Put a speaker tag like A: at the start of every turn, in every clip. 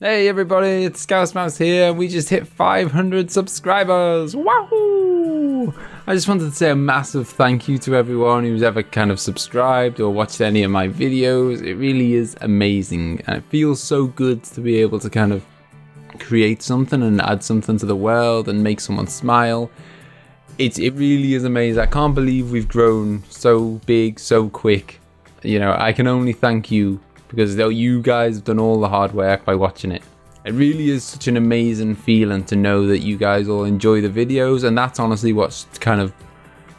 A: Hey everybody, it's ScouseMouse here. We just hit 500 subscribers. Wahoo! I just wanted to say a massive thank you to everyone who's ever kind of subscribed or watched any of my videos. It really is amazing, and it feels so good to be able to kind of create something and add something to the world and make someone smile. It really is amazing. I can't believe we've grown so big so quick. You know, I can only thank you, because you guys have done all the hard work by watching it. It really is such an amazing feeling to know that you guys all enjoy the videos, and that's honestly what kind of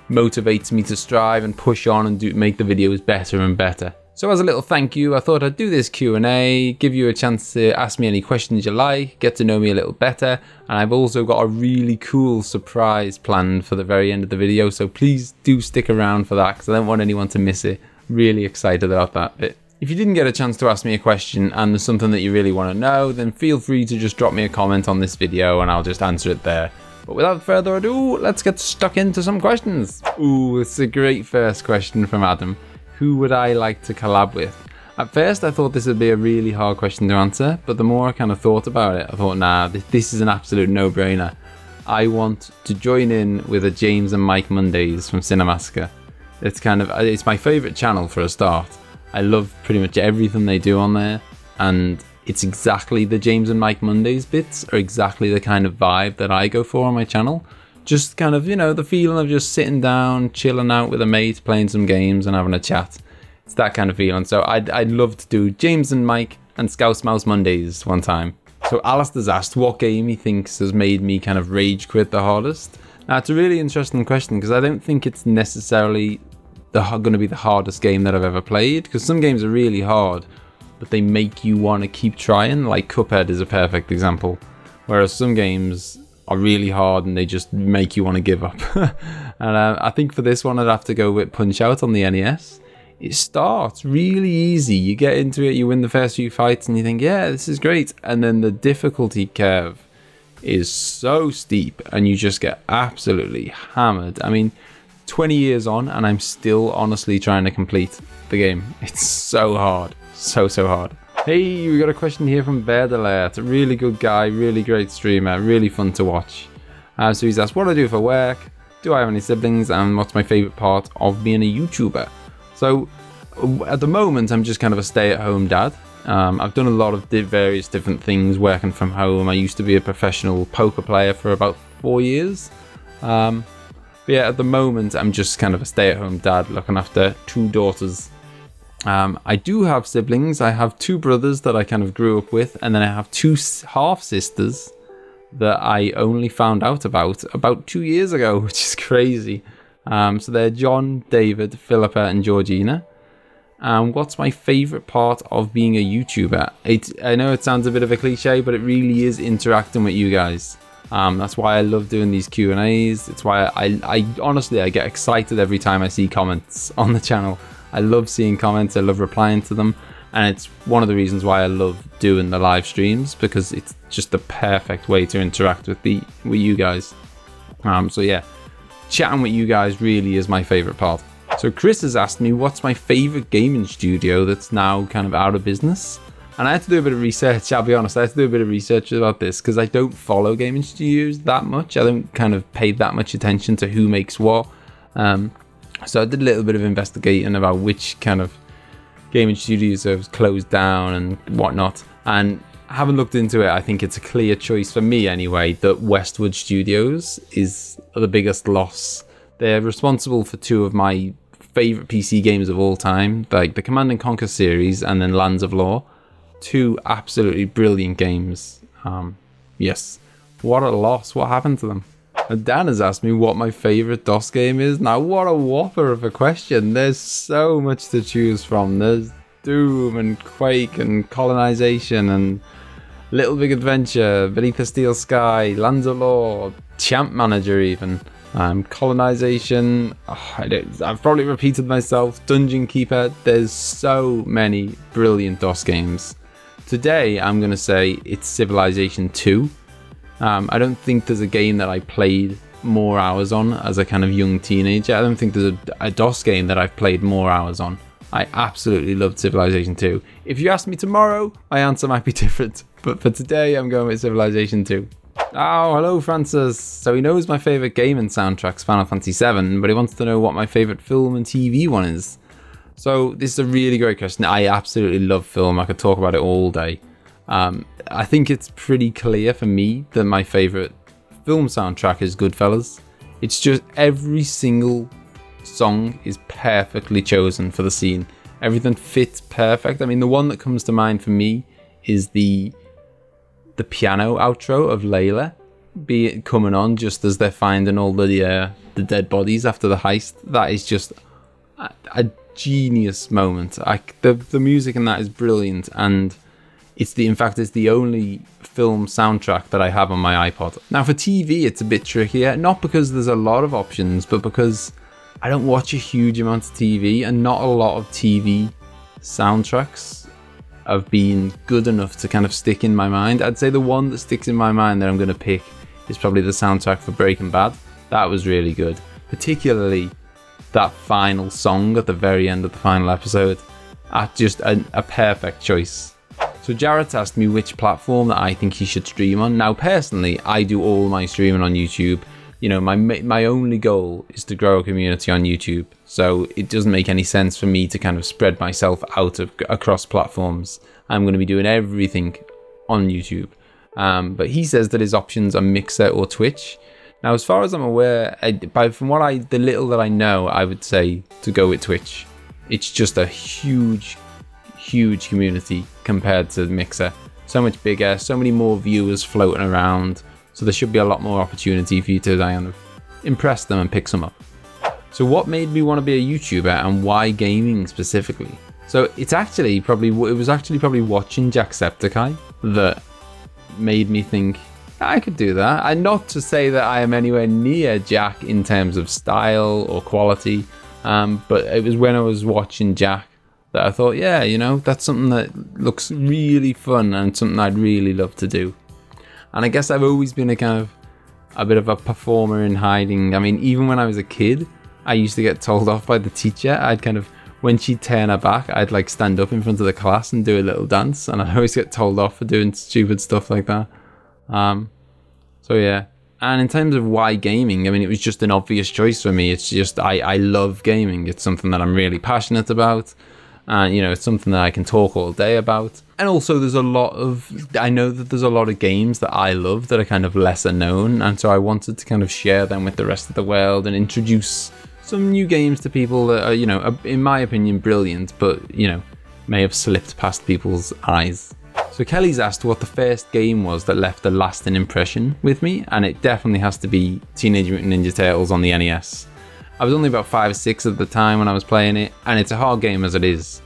A: motivates me to strive and push on and make the videos better and better. So as a little thank you, I thought I'd do this Q&A, give you a chance to ask me any questions you like, get to know me a little better, and I've also got a really cool surprise planned for the very end of the video, so please do stick around for that, because I don't want anyone to miss it. Really excited about that bit. If you didn't get a chance to ask me a question and there's something that you really want to know, then feel free to just drop me a comment on this video and I'll just answer it there. But without further ado, let's get stuck into some questions. Ooh, it's a great first question from Adam. Who would I like to collab with? At first I thought this would be a really hard question to answer, but the more I kind of thought about it, I thought, nah, this is an absolute no-brainer. I want to join in with a James and Mike Mondays from Cinemassacre. It's my favourite channel for a start. I love pretty much everything they do on there, and it's exactly the James and Mike Mondays bits are exactly the kind of vibe that I go for on my channel. Just kind of, you know, the feeling of just sitting down, chilling out with a mate, playing some games and having a chat. It's that kind of feeling. So I'd love to do James and Mike and ScouseMouse Mondays one time. So Alistair's asked what game he thinks has made me kind of rage quit the hardest. Now, it's a really interesting question, because I don't think it's necessarily going to be the hardest game that I've ever played, because some games are really hard but they make you want to keep trying. Like Cuphead is a perfect example, whereas some games are really hard and they just make you want to give up. And I think for this one I'd have to go with Punch-Out on the NES. It starts really easy, you get into it, you win the first few fights and you think, yeah, this is great, and then the difficulty curve is so steep and you just get absolutely hammered. I mean, 20 years on and I'm still honestly trying to complete the game. It's so hard, so hard. Hey, we got a question here from It's a really good guy, really great streamer, really fun to watch. So he's asked, what do I do for work? Do I have any siblings? And what's my favorite part of being a YouTuber? So at the moment I'm just kind of a stay-at-home dad. I've done a lot of various different things working from home. I used to be a professional poker player for about 4 years. But yeah, at the moment, I'm just kind of a stay-at-home dad looking after 2 daughters. I do have siblings. I have 2 brothers that I kind of grew up with, and then I have 2 half-sisters that I only found out about 2 years ago, which is crazy. So they're John, David, Philippa, and Georgina. What's my favourite part of being a YouTuber? I know it sounds a bit of a cliche, but it really is interacting with you guys. That's why I love doing these Q&As. It's why I honestly, I get excited every time I see comments on the channel. I love seeing comments, I love replying to them, and it's one of the reasons why I love doing the live streams, because it's just the perfect way to interact with you guys. So yeah, chatting with you guys really is my favorite part. So Chris has asked me what's my favorite gaming studio that's now kind of out of business. And I had to do a bit of research, I'll be honest, I had to do a bit of research about this, because I don't follow gaming studios that much. I don't kind of pay that much attention to who makes what. So I did a little bit of investigating about which kind of gaming studios have closed down and whatnot. And having looked into it, I think it's a clear choice for me anyway, that Westwood Studios is the biggest loss. They're responsible for 2 of my favourite PC games of all time, like the Command & Conquer series and then Lands of Lore. 2 absolutely brilliant games. Yes, what a loss. What happened to them? And Dan has asked me what my favourite DOS game is. Now, what a whopper of a question. There's so much to choose from. There's Doom and Quake and Colonization and Little Big Adventure, Beneath the Steel Sky, Lands of Lore, Champ Manager even. Colonization, I've probably repeated myself, Dungeon Keeper. There's so many brilliant DOS games. Today, I'm going to say it's Civilization 2. I don't think there's a game that I played more hours on as a kind of young teenager. I don't think there's a DOS game that I've played more hours on. I absolutely loved Civilization 2. If you ask me tomorrow, my answer might be different. But for today, I'm going with Civilization 2. Oh, hello, Francis. So he knows my favourite game and soundtrack's Final Fantasy VII, but he wants to know what my favourite film and TV one is. So this is a really great question. I absolutely love film. I could talk about it all day. I think it's pretty clear for me that my favourite film soundtrack is Goodfellas. It's just every single song is perfectly chosen for the scene. Everything fits perfect. I mean, the one that comes to mind for me is the piano outro of Layla coming on just as they're finding all the dead bodies after the heist. That is just a genius moment. The music in that is brilliant, and it's the only film soundtrack that I have on my iPod. Now for TV, it's a bit trickier, not because there's a lot of options, but because I don't watch a huge amount of TV, and not a lot of TV soundtracks have been good enough to kind of stick in my mind. I'd say the one that sticks in my mind that I'm going to pick is probably the soundtrack for Breaking Bad. That was really good, particularly that final song at the very end of the final episode. Just a perfect choice. So Jarrett's asked me which platform that I think he should stream on. Now personally, I do all my streaming on YouTube. You know, my only goal is to grow a community on YouTube. So it doesn't make any sense for me to kind of spread myself out across platforms. I'm going to be doing everything on YouTube. But he says that his options are Mixer or Twitch. Now, as far as I'm aware, from the little that I know, I would say to go with Twitch. It's just a huge community compared to Mixer. So much bigger, so many more viewers floating around. So there should be a lot more opportunity for you to kind of impress them and pick some up. So what made me want to be a YouTuber, and why gaming specifically? So it was actually probably watching Jacksepticeye that made me think I could do that. And not to say that I am anywhere near Jack in terms of style or quality, but it was when I was watching Jack that I thought, yeah, you know, that's something that looks really fun and something I'd really love to do. And I guess I've always been a bit of a performer in hiding. I mean, even when I was a kid, I used to get told off by the teacher. When she'd turn her back, I'd like stand up in front of the class and do a little dance. And I'd always get told off for doing stupid stuff like that. So yeah. And in terms of why gaming, I mean, it was just an obvious choice for me. It's just, I love gaming. It's something that I'm really passionate about. You know, it's something that I can talk all day about. And also I know that there's a lot of games that I love that are kind of lesser known. And so I wanted to kind of share them with the rest of the world and introduce some new games to people that are, you know, in my opinion, brilliant, but, you know, may have slipped past people's eyes. So Kelly's asked what the first game was that left a lasting impression with me. And it definitely has to be Teenage Mutant Ninja Turtles on the NES. I was only about 5 or 6 at the time when I was playing it, and it's a hard game as it is.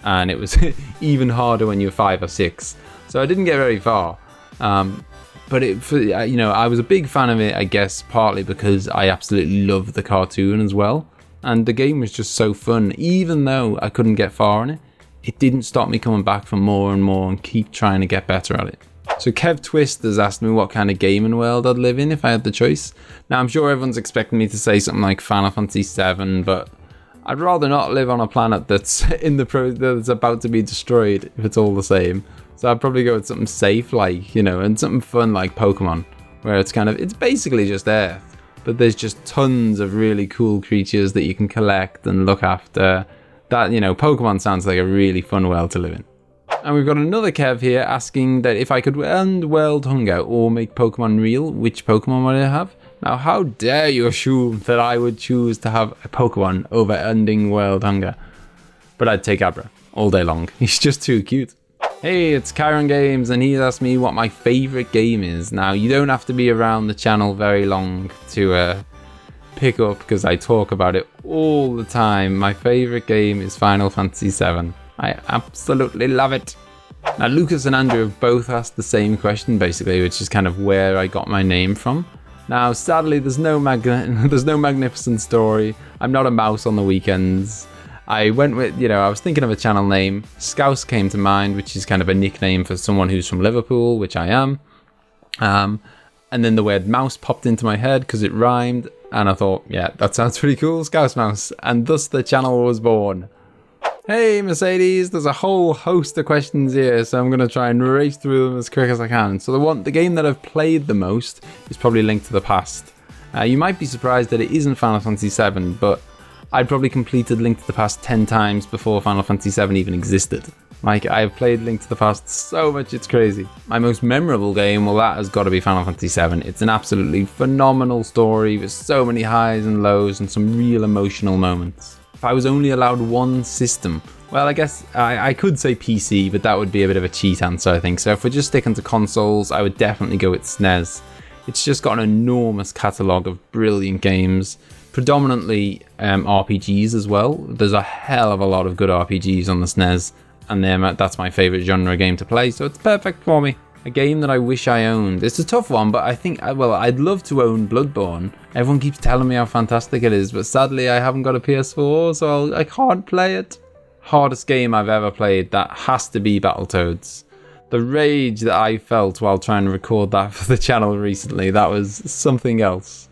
A: And it was even harder when you were 5 or 6. So I didn't get very far. But you know, I was a big fan of it, I guess, partly because I absolutely loved the cartoon as well. And the game was just so fun. Even though I couldn't get far in it, it didn't stop me coming back for more and more and keep trying to get better at it. So Kev Twist has asked me what kind of gaming world I'd live in if I had the choice. Now, I'm sure everyone's expecting me to say something like Final Fantasy VII, but I'd rather not live on a planet that's that's about to be destroyed if it's all the same. So I'd probably go with something safe, like, you know, and something fun like Pokemon, where it's basically just Earth, but there's just tons of really cool creatures that you can collect and look after. That, you know, Pokemon sounds like a really fun world to live in. And we've got another Kev here asking that if I could end world hunger or make Pokemon real, which Pokemon would I have? Now, how dare you assume that I would choose to have a Pokemon over ending world hunger? But I'd take Abra all day long. He's just too cute. Hey, it's Chiron Games, and he's asked me what my favourite game is. Now, you don't have to be around the channel very long to pick up, because I talk about it all the time. My favourite game is Final Fantasy VII. I absolutely love it. Now, Lucas and Andrew have both asked the same question, basically, which is kind of where I got my name from. Now, sadly, there's no magnificent story. I'm not a mouse on the weekends. I went with, you know, I was thinking of a channel name. Scouse came to mind, which is kind of a nickname for someone who's from Liverpool, which I am. And then the word mouse popped into my head because it rhymed. And I thought, yeah, that sounds pretty cool, ScouseMouse. And thus the channel was born. Hey Mercedes, there's a whole host of questions here, so I'm going to try and race through them as quick as I can. So the game that I've played the most is probably Link to the Past. You might be surprised that it isn't Final Fantasy VII, but I'd probably completed Link to the Past 10 times before Final Fantasy VII even existed. Like, I've played Link to the Past so much, it's crazy. My most memorable game, well, that has got to be Final Fantasy VII. It's an absolutely phenomenal story with so many highs and lows and some real emotional moments. If I was only allowed one system, well, I guess I could say PC, but that would be a bit of a cheat answer, I think. So if we're just sticking to consoles, I would definitely go with SNES. It's just got an enormous catalogue of brilliant games, predominantly RPGs as well. There's a hell of a lot of good RPGs on the SNES, and that's my favourite genre game to play, so it's perfect for me. A game that I wish I owned. It's a tough one, but I think, well, I'd love to own Bloodborne. Everyone keeps telling me how fantastic it is, but sadly I haven't got a PS4, so I can't play it. Hardest game I've ever played, that has to be Battletoads. The rage that I felt while trying to record that for the channel recently, that was something else.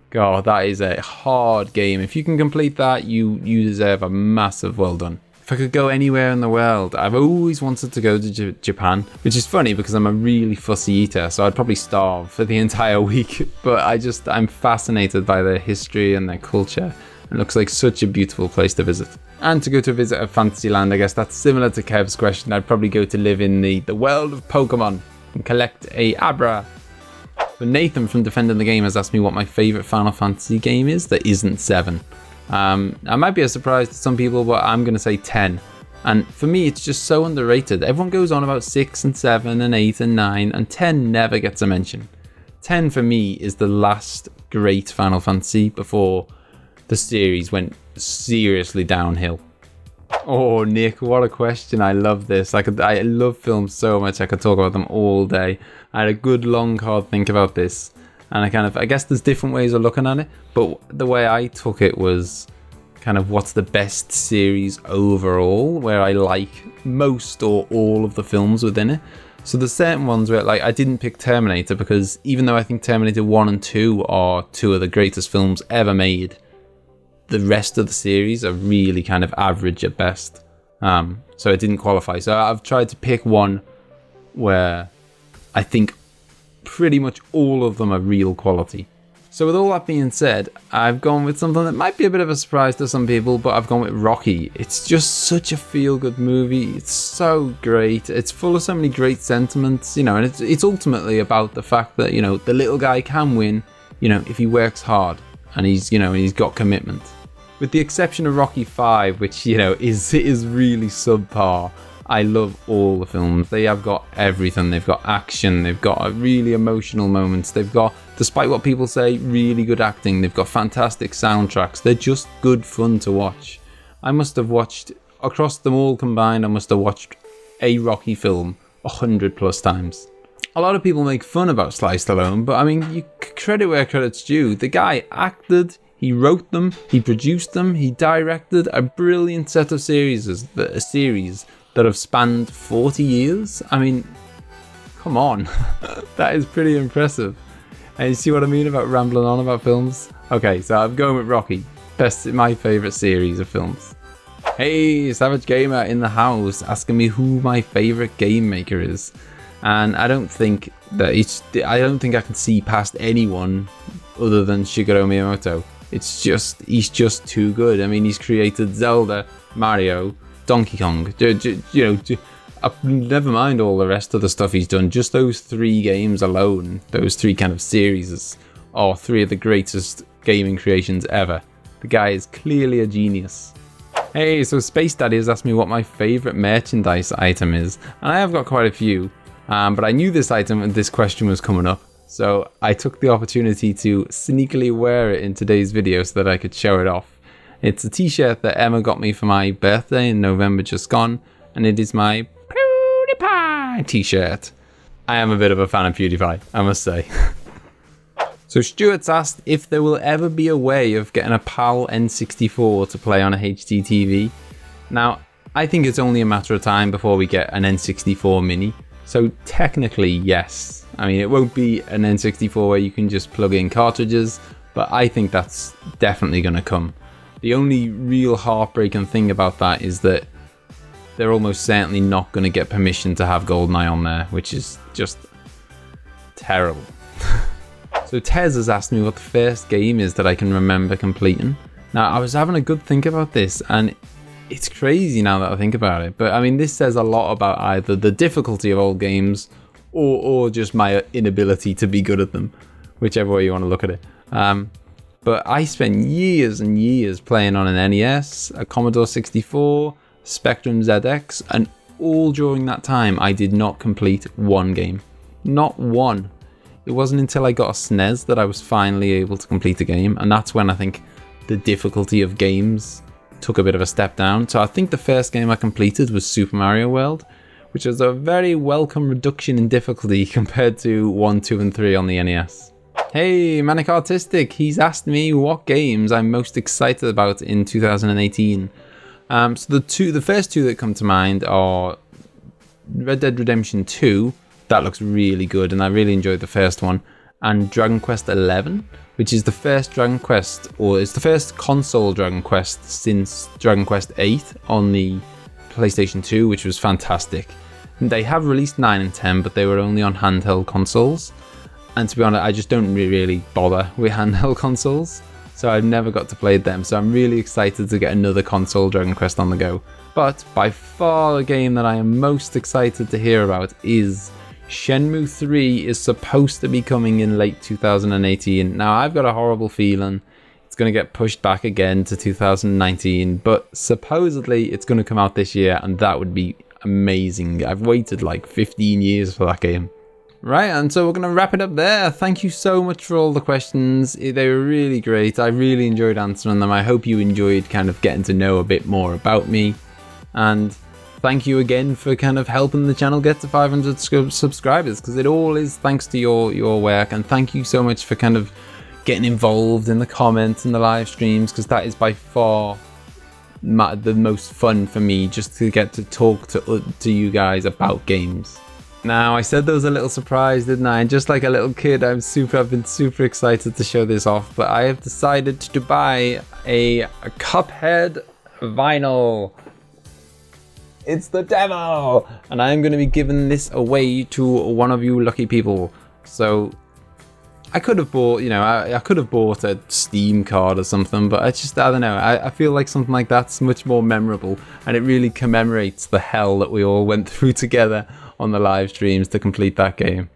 A: God, that is a hard game. If you can complete that, you deserve a massive well done. If I could go anywhere in the world, I've always wanted to go to Japan, which is funny because I'm a really fussy eater, so I'd probably starve for the entire week. But I'm fascinated by their history and their culture. It looks like such a beautiful place to visit. And to go to visit a Fantasyland, I guess that's similar to Kev's question. I'd probably go to live in the world of Pokemon and collect a Abra. But Nathan from Defending the Game has asked me what my favourite Final Fantasy game is that isn't 7. I might be a surprise to some people, but I'm going to say 10. And for me, it's just so underrated. Everyone goes on about 6 and 7 and 8 and 9, and 10 never gets a mention. 10 for me is the last great Final Fantasy before the series went seriously downhill. Oh, Nick, what a question. I love this. I love films so much. I could talk about them all day. I had a good long hard think about this. And I guess there's different ways of looking at it, but the way I took it was kind of what's the best series overall, where I like most or all of the films within it. So there's certain ones where, like, I didn't pick Terminator because even though I think Terminator 1 and 2 are two of the greatest films ever made, the rest of the series are really kind of average at best. So it didn't qualify. So I've tried to pick one where I think pretty much all of them are real quality. So with all that being said, I've gone with something that might be a bit of a surprise to some people, but I've gone with Rocky. It's just such a feel-good movie. It's so great. It's full of so many great sentiments, and it's ultimately about the fact that, the little guy can win, if he works hard and he's got commitment. With the exception of Rocky 5, which, is really subpar. I love all the films. They have got everything. They've got action. They've got really emotional moments. They've got, despite what people say, really good acting. They've got fantastic soundtracks. They're just good fun to watch. I must have watched, across them all combined, I must have watched a Rocky film 100+ times. A lot of people make fun about Sly Stallone, but I mean, you credit where credit's due. The guy acted, he wrote them, he produced them, he directed a brilliant set of series that have spanned 40 years. I mean, come on. That is pretty impressive. And you see what I mean about rambling on about films? Okay, so I'm going with Rocky. My favourite series of films. Hey, Savage Gamer in the house asking me who my favourite game maker is. And I don't think I can see past anyone other than Shigeru Miyamoto. He's just too good. I mean, he's created Zelda, Mario, Donkey Kong, never mind all the rest of the stuff he's done. Just those 3 games alone, those 3 kind of series, are 3 of the greatest gaming creations ever. The guy is clearly a genius. Hey, so Space Daddy has asked me what my favourite merchandise item is, and I have got quite a few, but I knew this item and this question was coming up, so I took the opportunity to sneakily wear it in today's video so that I could show it off. It's a t-shirt that Emma got me for my birthday in November just gone, and it is my PewDiePie t-shirt. I am a bit of a fan of PewDiePie, I must say. So Stuart's asked if there will ever be a way of getting a PAL N64 to play on a HD TV. Now, I think it's only a matter of time before we get an N64 Mini, so technically yes. I mean, it won't be an N64 where you can just plug in cartridges, but I think that's definitely going to come. The only real heartbreaking thing about that is that they're almost certainly not going to get permission to have GoldenEye on there, which is just terrible. So Tez has asked me what the first game is that I can remember completing. Now, I was having a good think about this, and it's crazy now that I think about it. But I mean, this says a lot about either the difficulty of old games or just my inability to be good at them, whichever way you want to look at it. But I spent years and years playing on an NES, a Commodore 64, Spectrum ZX, and all during that time I did not complete one game. Not one. It wasn't until I got a SNES that I was finally able to complete a game, and that's when I think the difficulty of games took a bit of a step down. So I think the first game I completed was Super Mario World, which was a very welcome reduction in difficulty compared to 1, 2, and 3 on the NES. Hey, Manic Artistic, he's asked me what games I'm most excited about in 2018. So the first two that come to mind are Red Dead Redemption 2, that looks really good, and I really enjoyed the first one, and Dragon Quest XI, which is the first Dragon Quest, or it's the first console Dragon Quest since Dragon Quest 8 on the PlayStation 2, which was fantastic. And they have released 9 and 10, but they were only on handheld consoles. And to be honest, I just don't really bother with handheld consoles, so I've never got to play them. So I'm really excited to get another console Dragon Quest on the go. But by far the game that I am most excited to hear about is Shenmue 3 is supposed to be coming in late 2018. Now, I've got a horrible feeling it's going to get pushed back again to 2019, but supposedly it's going to come out this year, and that would be amazing. I've waited like 15 years for that game. Right, and so we're going to wrap it up there. Thank you so much for all the questions. They were really great. I really enjoyed answering them. I hope you enjoyed kind of getting to know a bit more about me. And thank you again for kind of helping the channel get to 500 subscribers, because it all is thanks to your work. And thank you so much for kind of getting involved in the comments and the live streams, because that is by far the most fun for me, just to get to talk to you guys about games. Now, I said there was a little surprise, didn't I? And just like a little kid, I've been super excited to show this off, but I have decided to buy a Cuphead vinyl. It's the demo, and I'm going to be giving this away to one of you lucky people. So I could have bought, I could have bought a Steam card or something, but I don't know. I feel like something like that's much more memorable, and it really commemorates the hell that we all went through together on the live streams to complete that game.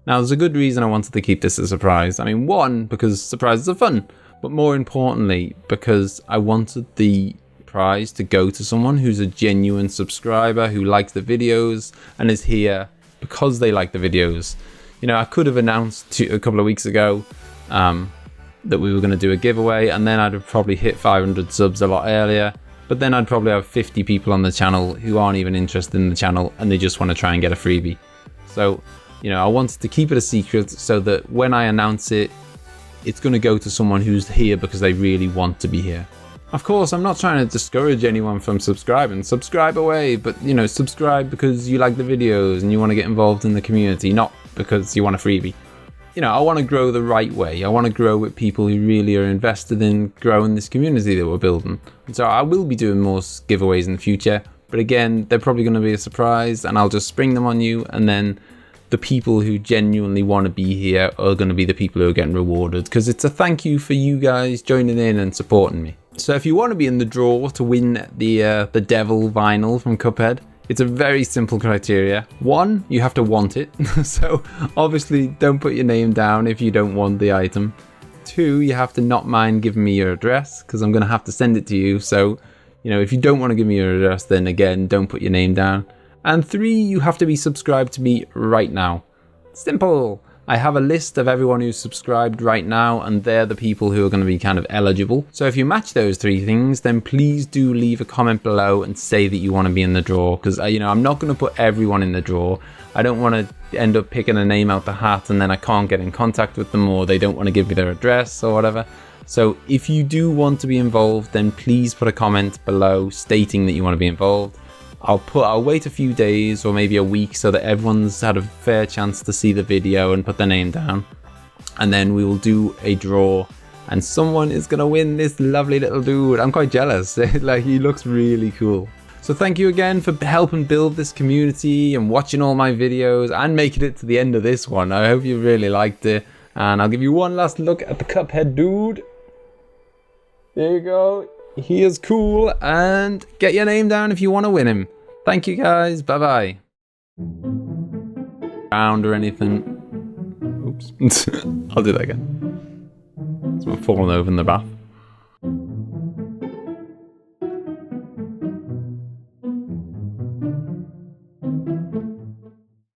A: Now, there's a good reason I wanted to keep this a surprise. I mean, one, because surprises are fun, but more importantly, because I wanted the prize to go to someone who's a genuine subscriber, who likes the videos and is here because they like the videos. I could have announced a couple of weeks ago that we were going to do a giveaway, and then I'd have probably hit 500 subs a lot earlier. But then I'd probably have 50 people on the channel who aren't even interested in the channel, and they just want to try and get a freebie. So, I wanted to keep it a secret so that when I announce it, it's going to go to someone who's here because they really want to be here. Of course, I'm not trying to discourage anyone from subscribing. Subscribe away, but, subscribe because you like the videos and you want to get involved in the community, not because you want a freebie. I want to grow the right way. I want to grow with people who really are invested in growing this community that we're building. And so I will be doing more giveaways in the future, but again, they're probably going to be a surprise, and I'll just spring them on you, and then the people who genuinely want to be here are going to be the people who are getting rewarded, because it's a thank you for you guys joining in and supporting me. So if you want to be in the draw to win the Devil vinyl from Cuphead, it's a very simple criteria. One, you have to want it. So obviously don't put your name down if you don't want the item. Two, you have to not mind giving me your address, because I'm going to have to send it to you. So, if you don't want to give me your address, then again, don't put your name down. And three, you have to be subscribed to me right now. Simple. I have a list of everyone who's subscribed right now, and they're the people who are going to be kind of eligible. So if you match those three things, then please do leave a comment below and say that you want to be in the draw, because I'm not going to put everyone in the draw. I don't want to end up picking a name out the hat and then I can't get in contact with them, or they don't want to give me their address or whatever. So if you do want to be involved, then please put a comment below stating that you want to be involved. I'll wait a few days or maybe a week so that everyone's had a fair chance to see the video and put their name down. And then we will do a draw, and someone is going to win this lovely little dude. I'm quite jealous. Like, he looks really cool. So thank you again for helping build this community and watching all my videos and making it to the end of this one. I hope you really liked it. And I'll give you one last look at the Cuphead dude. There you go. He is cool. And get your name down if you want to win him. Thank you guys. Bye-bye. Round or anything. Oops. I'll do that again. Someone falling over in the bath.